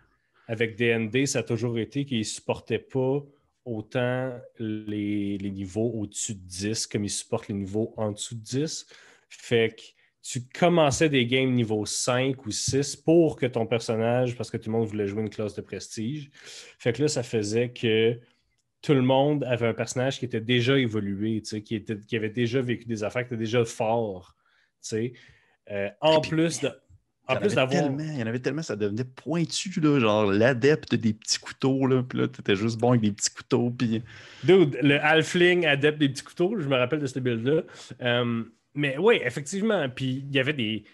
avec DND, ça a toujours été qu'ils ne supportaient pas autant les niveaux au-dessus de 10 comme ils supportent les niveaux en dessous de 10. Fait que tu commençais des games niveau 5 ou 6 pour que ton personnage, parce que tout le monde voulait jouer une classe de prestige. Fait que là, ça faisait que tout le monde avait un personnage qui était déjà évolué, qui avait déjà vécu des affaires, qui était déjà fort. En Puis, plus de. il En y en plus avait d'avoir. tellement, il y en avait tellement, ça devenait pointu, là, genre l'adepte des petits couteaux, là, puis là, t'étais juste bon avec des petits couteaux, puis... Dude, le halfling adepte des petits couteaux, je me rappelle de cette build-là. Mais oui, effectivement. Puis il y avait des.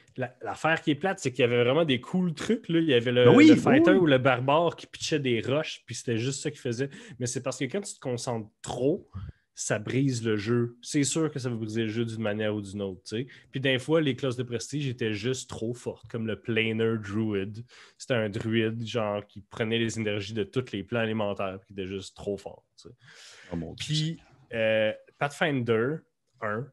L'affaire qui est plate, c'est qu'il y avait vraiment des cool trucs. Là. Il y avait Ben oui, le oui, fighter oui. ou le barbare qui pitchait des roches, puis c'était juste ça qu'il faisait. Mais c'est parce que quand tu te concentres trop, ça brise le jeu. C'est sûr que ça va briser le jeu d'une manière ou d'une autre. T'sais. Puis des fois, les classes de prestige étaient juste trop fortes, comme le Planar Druid. C'était un druide genre qui prenait les énergies de tous les plans alimentaires, qui était juste trop fort. T'sais. Oh mon Dieu. Puis Pathfinder 1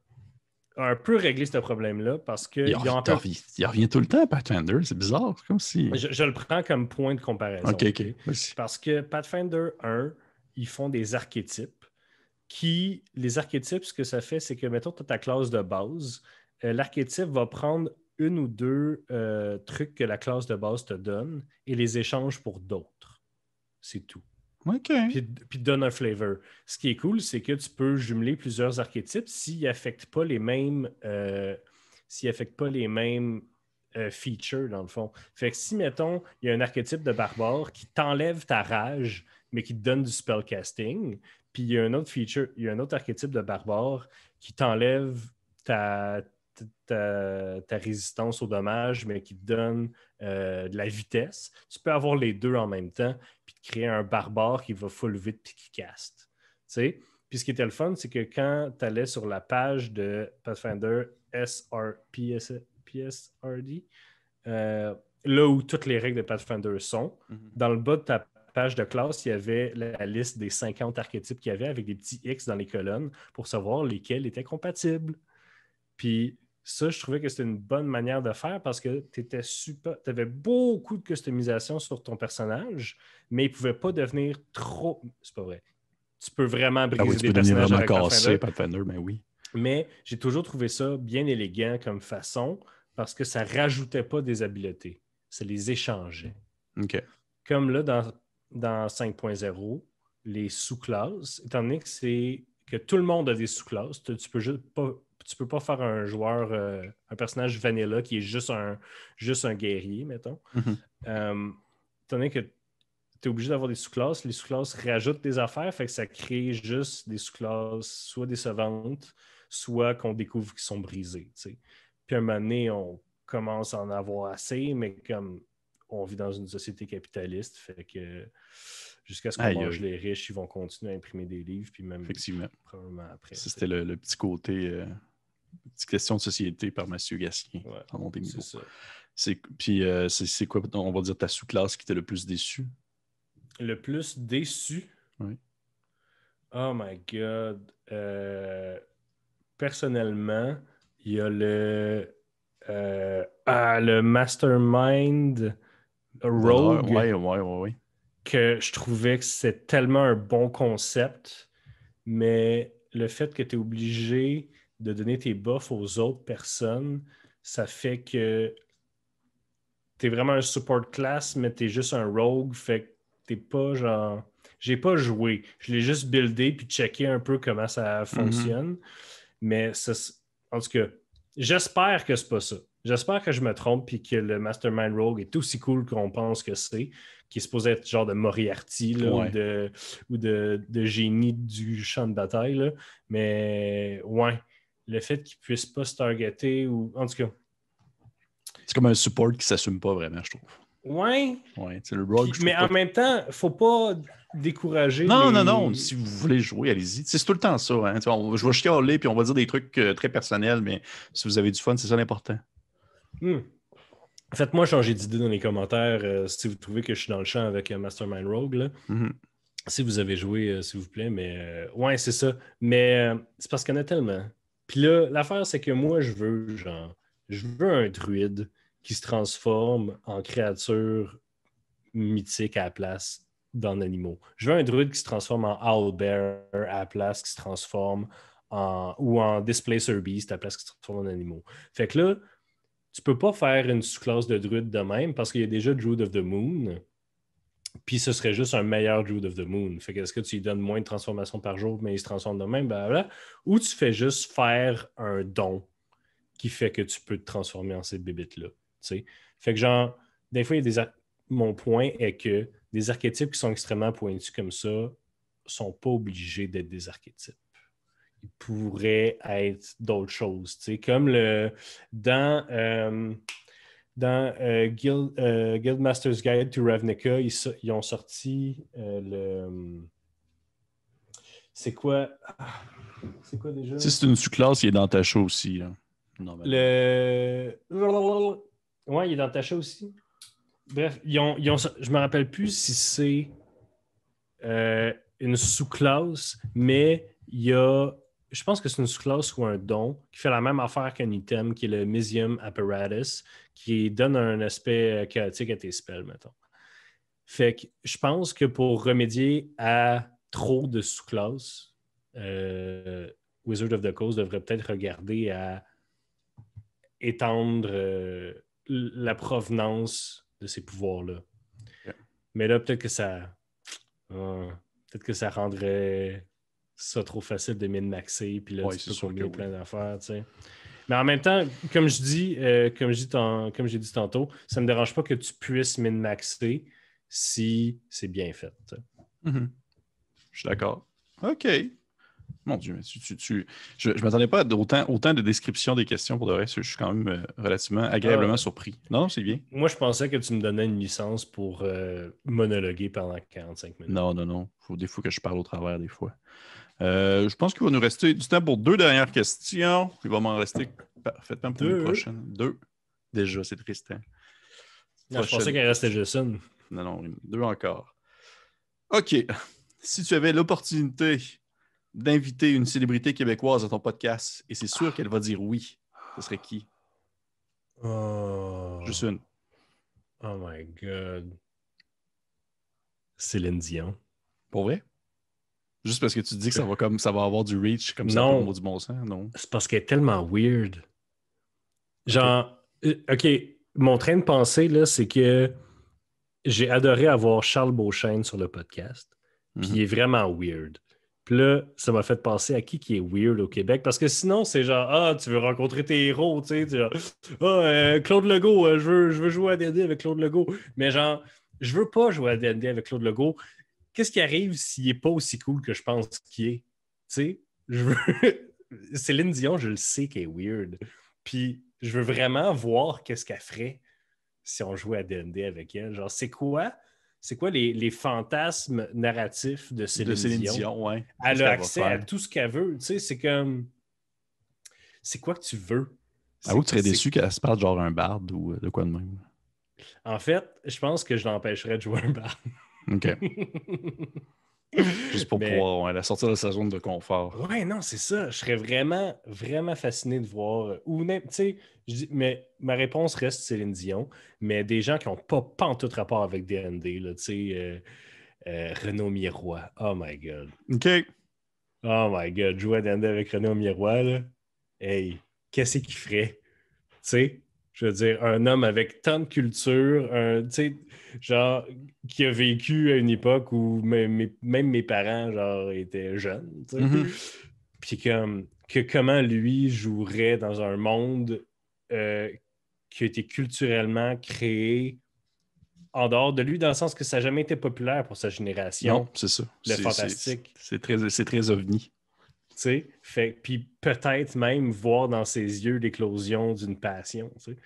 a un peu réglé ce problème-là parce que Il revient tout le temps, Pathfinder, c'est bizarre, c'est comme si... je le prends comme point de comparaison. OK. Parce que Pathfinder 1, ils font des archétypes les archétypes, ce que ça fait, c'est que, mettons, tu as ta classe de base, l'archétype va prendre une ou deux trucs que la classe de base te donne et les échange pour d'autres. C'est tout. OK. Puis donne un flavor. Ce qui est cool, c'est que tu peux jumeler plusieurs archétypes s'ils n'affectent pas les mêmes, features, dans le fond. Fait que si, mettons, il y a un archétype de barbare qui t'enlève ta rage, mais qui te donne du spellcasting, puis il y a un autre feature, il y a un autre archétype de barbare qui t'enlève ta résistance au dommage, mais qui te donne de la vitesse. Tu peux avoir les deux en même temps, puis te créer un barbare qui va full vite puis qui caste. T'sais? Puis ce qui était le fun, c'est que quand tu allais sur la page de Pathfinder PSRD, là où toutes les règles de Pathfinder sont, dans le bas de ta page de classe, il y avait la liste des 50 archétypes qu'il y avait avec des petits X dans les colonnes pour savoir lesquels étaient compatibles. Puis ça, je trouvais que c'était une bonne manière de faire parce que tu avais beaucoup de customisation sur ton personnage, mais il ne pouvait pas devenir trop... C'est pas vrai. Tu peux vraiment briser des personnages avec Pathfinder, mais oui. Mais j'ai toujours trouvé ça bien élégant comme façon parce que ça ne rajoutait pas des habiletés. Ça les échangeait. OK. Comme là, dans 5.0, les sous-classes, étant donné que tout le monde a des sous-classes, tu peux pas faire un joueur, un personnage vanilla qui est juste un guerrier, mettons. Étant donné que tu es obligé d'avoir des sous-classes, les sous-classes rajoutent des affaires, fait que ça crée juste des sous-classes soit décevantes, soit qu'on découvre qu'ils sont brisées. T'sais. Puis à un moment donné, on commence à en avoir assez, mais comme on vit dans une société capitaliste, fait que jusqu'à ce qu'on mange les riches, ils vont continuer à imprimer des livres, puis même effectivement. Probablement après. Ça, c'était le petit côté, petite question de société par M. Gatien. Ouais, c'est ça. Puis c'est quoi, on va dire, ta sous-classe qui t'a le plus déçu? Le plus déçu? Oui. Oh my God. Personnellement, il y a le Mastermind Rogue. Ouais. Que je trouvais que c'est tellement un bon concept, mais le fait que tu es obligé de donner tes buffs aux autres personnes, ça fait que tu es vraiment un support class, mais tu es juste un rogue, fait que t'es pas genre... J'ai pas joué, je l'ai juste buildé puis checké un peu comment ça fonctionne, mais ça, en tout cas, j'espère que c'est pas ça. J'espère que je me trompe puis que le Mastermind Rogue est aussi cool qu'on pense que c'est, qui est supposé être genre de Moriarty là, ou de génie du champ de bataille. Là. Mais ouais, le fait qu'il puisse pas se targeter ou en tout cas. C'est comme un support qui s'assume pas vraiment, je trouve. Ouais. C'est le rogue. Mais en même temps, faut pas décourager. Non. Si vous voulez jouer, allez-y. C'est tout le temps ça. Hein. Je vais chialer puis on va dire des trucs très personnels, mais si vous avez du fun, c'est ça l'important. Faites-moi changer d'idée dans les commentaires si vous trouvez que je suis dans le champ avec Mastermind Rogue. Là. Mhm. Si vous avez joué, s'il vous plaît. Mais ouais, c'est ça. Mais c'est parce qu'il y en a tellement. Puis là, l'affaire, c'est que moi, je veux un druide qui se transforme en créature mythique à la place d'en animaux. Je veux un druide qui se transforme en owlbear à la place, qui se transforme ou en displacer beast à la place qui se transforme en animaux. Fait que là, tu peux pas faire une sous-classe de druide de même parce qu'il y a déjà Druid of the Moon. Puis ce serait juste un meilleur Druid of the Moon. Fait que est-ce que tu lui donnes moins de transformations par jour, mais il se transforme de même, blablabla, ou tu fais juste faire un don qui fait que tu peux te transformer en cette bébite-là. T'sais? Fait que genre, des fois, mon point est que des archétypes qui sont extrêmement pointus comme ça sont pas obligés d'être des archétypes. Ils pourraient être d'autres choses. Comme dans Guildmaster's Guide to Ravnica, ils ont sorti c'est quoi? C'est quoi déjà? Si c'est une sous-classe, il est dans ta show aussi. Là. Ouais, il est dans Tasha aussi. Bref, je me rappelle plus si c'est une sous-classe, mais il y a. Je pense que c'est une sous-classe ou un don qui fait la même affaire qu'un item, qui est le Misium Apparatus, qui donne un aspect chaotique à tes spells, mettons. Fait que je pense que pour remédier à trop de sous-classes, Wizard of the Coast devrait peut-être regarder à étendre la provenance de ces pouvoirs-là. Okay. Mais là, peut-être que ça rendrait ça trop facile de min-maxer, puis là, tu peux combiner plein d'affaires, tu sais. Mais en même temps, comme j'ai dit tantôt, ça ne me dérange pas que tu puisses min-maxer si c'est bien fait. Mm-hmm. Je suis d'accord. OK. Mon Dieu, mais je ne m'attendais pas à autant de descriptions des questions pour de vrai. Je suis quand même relativement agréablement surpris. Non, c'est bien. Moi, je pensais que tu me donnais une licence pour monologuer pendant 45 minutes. Non. Il faut des fois que je parle au travers des fois. Je pense qu'il va nous rester du temps pour 2 dernières questions. Il va m'en rester parfaitement pour les prochaines. 2. Déjà, c'est triste. Hein? Non, je pensais qu'il restait juste une. Non, 2 encore. OK. Si tu avais l'opportunité d'inviter une célébrité québécoise à ton podcast, et c'est sûr qu'elle va dire oui, ce serait qui? Juste une. Oh my God. Céline Dion. Pour vrai? Juste parce que tu te dis que ça va avoir du reach comme ça pour du bon sens, non? C'est parce qu'elle est tellement weird. Genre, OK, mon train de pensée, là, c'est que j'ai adoré avoir Charles Beauchesne sur le podcast. Puis il est vraiment weird. Puis là, ça m'a fait penser à qui est weird au Québec. Parce que sinon, c'est genre, tu veux rencontrer tes héros, tu sais. Claude Legault, je veux jouer à D&D avec Claude Legault. Mais genre, je veux pas jouer à D&D avec Claude Legault. Qu'est-ce qui arrive s'il est pas aussi cool que je pense qu'il est? Tu sais, Céline Dion, je le sais qu'elle est weird. Puis je veux vraiment voir qu'est-ce qu'elle ferait si on jouait à D&D avec elle. Genre, c'est quoi les fantasmes narratifs de Céline Dion? Ouais. Elle a accès à tout ce qu'elle veut. Tu sais, c'est comme... C'est quoi que tu veux? Avoue que tu serais déçu qu'elle se parle genre un barde ou de quoi de même. En fait, je pense que je l'empêcherais de jouer un barde. OK. Juste pour pouvoir la sortir de sa zone de confort. Ouais, non, c'est ça. Je serais vraiment, vraiment fasciné de voir. Tu sais, mais ma réponse reste Céline Dion, mais des gens qui n'ont pas pantoute rapport avec D&D, là, tu sais, Renaud Miroir. Oh my God. OK. Oh my God. Jouer à D&D avec Renaud Miroir, là. Hey, qu'est-ce qu'il ferait? Tu sais, je veux dire, un homme avec tant de culture, tu sais, genre, qui a vécu à une époque où même mes parents, genre, étaient jeunes, tu sais. Mm-hmm. Puis comment lui jouerait dans un monde qui a été culturellement créé en dehors de lui, dans le sens que ça n'a jamais été populaire pour sa génération. Non, c'est ça. Le fantastique. C'est très ovni. Puis peut-être même voir dans ses yeux l'éclosion d'une passion. T'sais.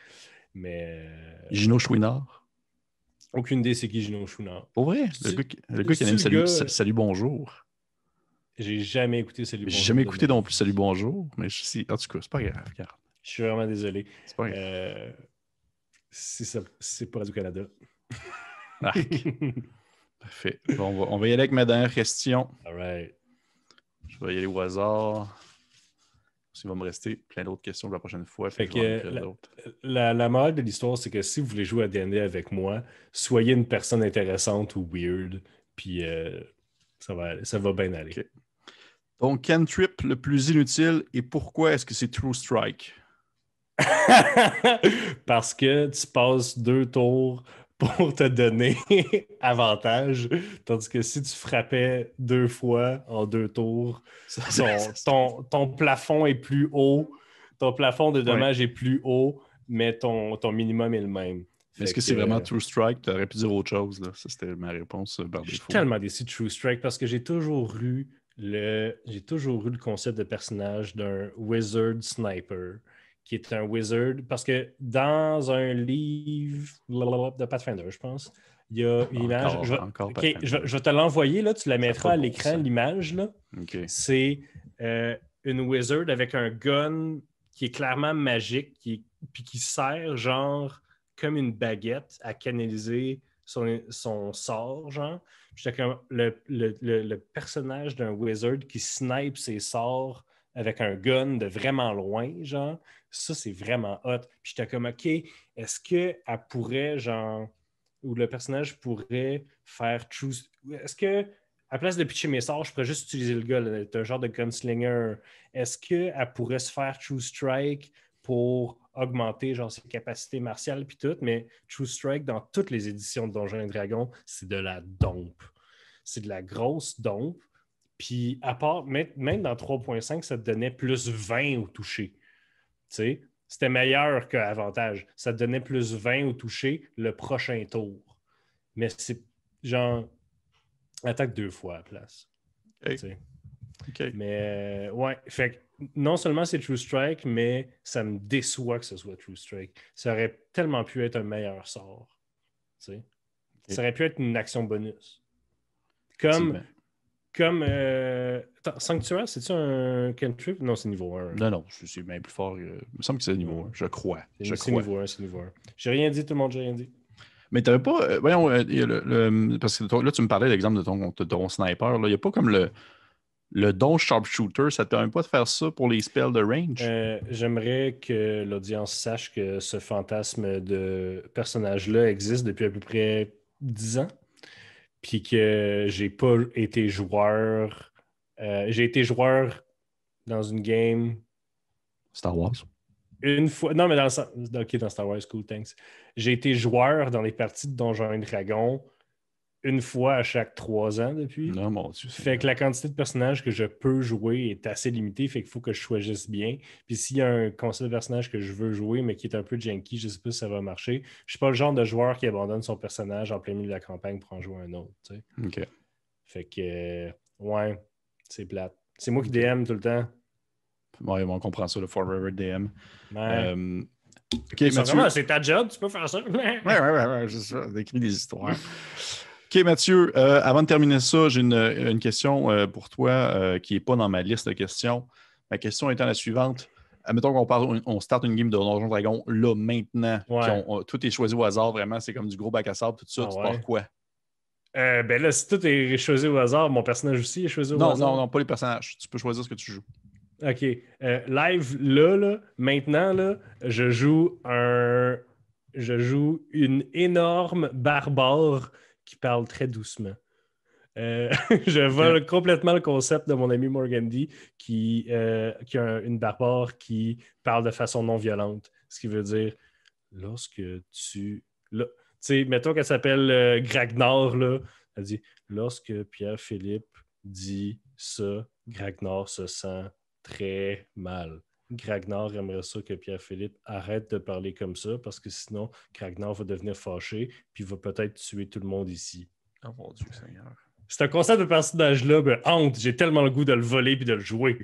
Mais. Gino Chouinard. Aucune idée c'est qui Gino Chouinard. Pour vrai, le gars qui anime Salut Bonjour. J'ai jamais écouté Salut Bonjour. J'ai jamais écouté non plus Salut Bonjour, mais en tout cas, c'est pas grave. Regarde. Je suis vraiment désolé. C'est pas grave. c'est pas Radio-Canada. Parfait. Bon, on va y aller avec ma dernière question. All right. Je vais y aller au hasard. Il va me rester plein d'autres questions pour la prochaine fois. La morale de l'histoire, c'est que si vous voulez jouer à D&D avec moi, soyez une personne intéressante ou weird, puis ça va bien aller. Okay. Donc, cantrip le plus inutile et pourquoi est-ce que c'est True Strike? Parce que tu passes 2 tours pour te donner avantage, tandis que si tu frappais 2 fois en 2 tours, ton plafond est plus haut, ton plafond de dommages est plus haut, mais ton minimum est le même. Est-ce que c'est vraiment True Strike? Tu aurais pu dire autre chose. Là. Ça, c'était ma réponse par défaut. Je suis tellement déçu de True Strike parce que j'ai toujours eu le concept de personnage d'un Wizard Sniper, qui est un wizard, parce que dans un livre de Pathfinder, je pense, il y a une image. Je vais te l'envoyer, là, tu la mettras à l'écran, l'image. Là. Okay. C'est une wizard avec un gun qui est clairement magique, puis qui sert genre comme une baguette à canaliser son sort, genre. J'étais comme le personnage d'un wizard qui snipe ses sorts avec un gun de vraiment loin, genre. Ça, c'est vraiment hot. Puis j'étais comme, OK, est-ce qu'elle pourrait, genre, ou le personnage pourrait faire true... Est-ce que, à place de pitcher mes sorts, je pourrais juste utiliser le gars, là, un genre de gunslinger. Est-ce qu'elle pourrait se faire True Strike pour augmenter, genre, ses capacités martiales puis tout? Mais True Strike, dans toutes les éditions de Donjons et Dragons, c'est de la dompe. C'est de la grosse dompe. Puis, à part, même dans 3.5, ça te donnait plus 20 au toucher. Tu sais, c'était meilleur qu'avantage. Ça te donnait plus 20 au toucher le prochain tour. Mais c'est genre, attaque 2 fois à la place. Okay. Mais, ouais, fait que non seulement c'est True Strike, mais ça me déçoit que ce soit True Strike. Ça aurait tellement pu être un meilleur sort. Tu sais. Ça aurait pu être une action bonus. Comme Sanctuaire, c'est-tu un cantrip? Non, c'est niveau 1. Non, je suis bien plus fort. Il me semble que c'est niveau 1. Je crois. C'est niveau 1, c'est niveau 1. J'ai rien dit, tout le monde, j'ai rien dit. Mais tu n'avais pas... voyons, parce que là, tu me parlais de l'exemple de ton sniper. Il n'y a pas comme le don sharpshooter. Ça ne te permet pas de faire ça pour les spells de range? J'aimerais que l'audience sache que ce fantasme de personnage-là existe depuis à peu près 10 ans. Puis que j'ai pas été joueur. J'ai été joueur dans une game. Star Wars. Une fois. Non, mais dans Star Wars, cool, thanks. J'ai été joueur dans les parties de Donjons et Dragons une fois à chaque 3 ans depuis. Non, mon Dieu. Fait que la quantité de personnages que je peux jouer est assez limitée, fait qu'il faut que je choisisse bien. Puis s'il y a un concept de personnage que je veux jouer, mais qui est un peu janky, je sais pas si ça va marcher. Je suis pas le genre de joueur qui abandonne son personnage en plein milieu de la campagne pour en jouer un autre. Tu sais. OK. Fait que, ouais, c'est plate. C'est moi qui DM tout le temps. Ouais, on comprend ça, le Forever DM. Ouais. OK, Mathieu. C'est ta job, tu peux faire ça. ouais, c'est ça, d'écrire des histoires. OK, Mathieu, avant de terminer ça, j'ai une question pour toi qui n'est pas dans ma liste de questions. Ma question étant la suivante. Admettons on starte une game de Donjons & Dragons là, maintenant. Ouais. Tout est choisi au hasard, vraiment. C'est comme du gros bac à sable, tout ça. Tu pars quoi? Ben là, si tout est choisi au hasard, mon personnage aussi est choisi au hasard. Non, pas les personnages. Tu peux choisir ce que tu joues. OK. Live, là, maintenant, là, je joue une énorme barbare qui parle très doucement. Je vole complètement le concept de mon ami Morgandy qui a une barbare qui parle de façon non violente. Ce qui veut dire, lorsque tu... Tu sais, mettons qu'elle s'appelle Gragnar, là. Elle dit, lorsque Pierre-Philippe dit ça, Gragnar se sent très mal. Gragnar aimerait ça que Pierre-Philippe arrête de parler comme ça parce que sinon, Gragnar va devenir fâché puis va peut-être tuer tout le monde ici. Oh mon Dieu Seigneur. C'est un concept de personnage-là, ben, honte, j'ai tellement le goût de le voler puis de le jouer.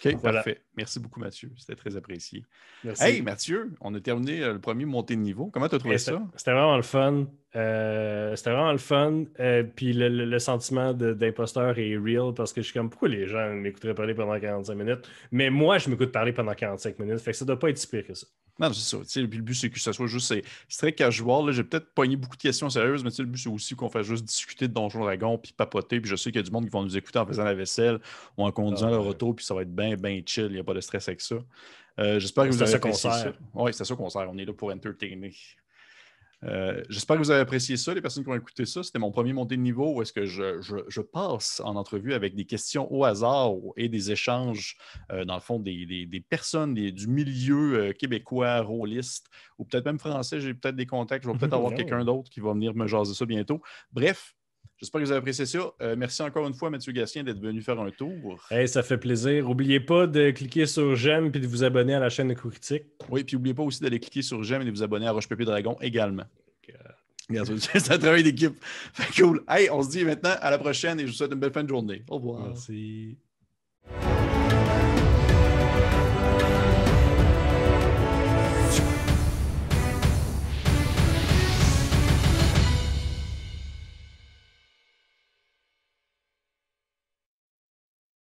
OK, voilà. Parfait. Merci beaucoup, Mathieu. C'était très apprécié. Merci. Hey, Mathieu, on a terminé le premier montée de niveau. Comment tu as trouvé ça? C'était vraiment le fun. C'était vraiment le fun. Puis le sentiment d'imposteur est real parce que je suis comme, pourquoi les gens m'écouteraient parler pendant 45 minutes? Mais moi, je m'écoute parler pendant 45 minutes. Fait que ça doit pas être si pire que ça. Non, c'est ça. Puis le but, c'est que ça soit juste. C'est très casual. Là. J'ai peut-être pogné beaucoup de questions sérieuses, mais le but, c'est aussi qu'on fasse juste discuter de Donjons Dragons puis papoter. Puis je sais qu'il y a du monde qui vont nous écouter en faisant la vaisselle ou en conduisant leur auto, puis ça va être bien, bien chill. Il n'y a pas de stress avec ça. J'espère que vous avez apprécié ça. Oui, c'est ça qu'on sert. On est là pour entertainer. J'espère que vous avez apprécié ça, les personnes qui ont écouté ça. C'était mon premier montée de niveau où est-ce que je passe en entrevue avec des questions au hasard et des échanges, dans le fond, des personnes du milieu québécois, rôliste, ou peut-être même français. J'ai peut-être des contacts. Je vais peut-être avoir quelqu'un d'autre qui va venir me jaser ça bientôt. Bref, j'espère que vous avez apprécié ça. Merci encore une fois, Mathieu Gatien, d'être venu faire un tour. Hey, ça fait plaisir. N'oubliez pas de cliquer sur j'aime et de vous abonner à la chaîne de Coup Critique. Oui, puis n'oubliez pas aussi d'aller cliquer sur j'aime et de vous abonner à Roche Papier Dragon également. C'est un travail d'équipe. Cool. Hey, on se dit maintenant à la prochaine et je vous souhaite une belle fin de journée. Au revoir. Merci.